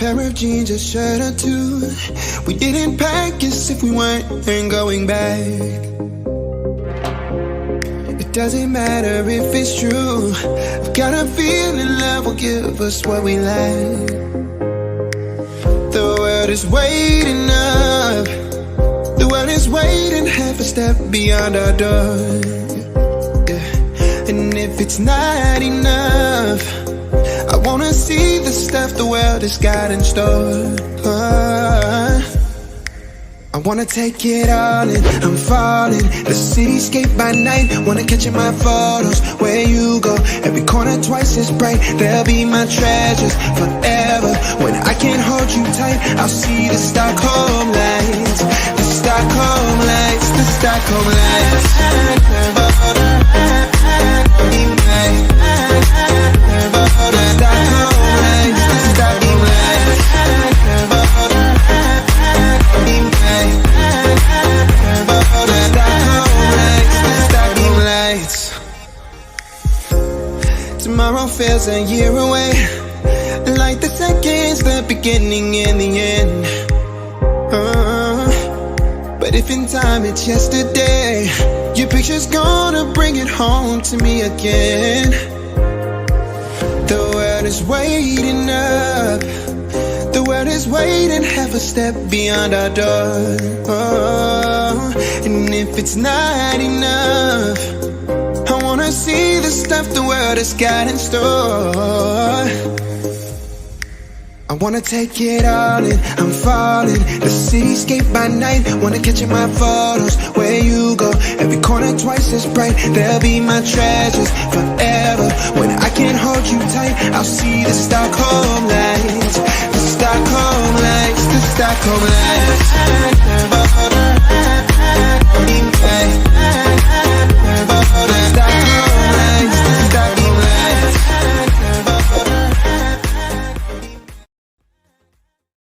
pair of jeans, a shirt or two. We didn't pack as if we weren't going back. It doesn't matter if it's true. I've got a feeling love will give us what we lack. The world is waiting up. The world is waiting half a step beyond our door. Yeah. And if it's not enough, I wanna see the stuff the world has got in store. I wanna take it all in, I'm falling. The cityscape by night, wanna catch in my photos. Where you go, every corner twice as bright. They'll be my treasures forever. When I can't hold you tight, I'll see the Stockholm lights. The Stockholm lights, the Stockholm lights. Tomorrow feels a year away, like the seconds, the beginning and the end. But if in time it's yesterday, your picture's gonna bring it home to me again. The world is waiting up. The world is waiting half a step beyond our door. And if it's not enough, I wanna see the stuff the world has got in store. I wanna take it all in, I'm falling. The cityscape by night, wanna catch in my photos. Where you go, every corner twice as bright. They'll be my treasures forever. When I can't hold you tight, I'll see the Stockholm lights. The Stockholm lights, the Stockholm lights.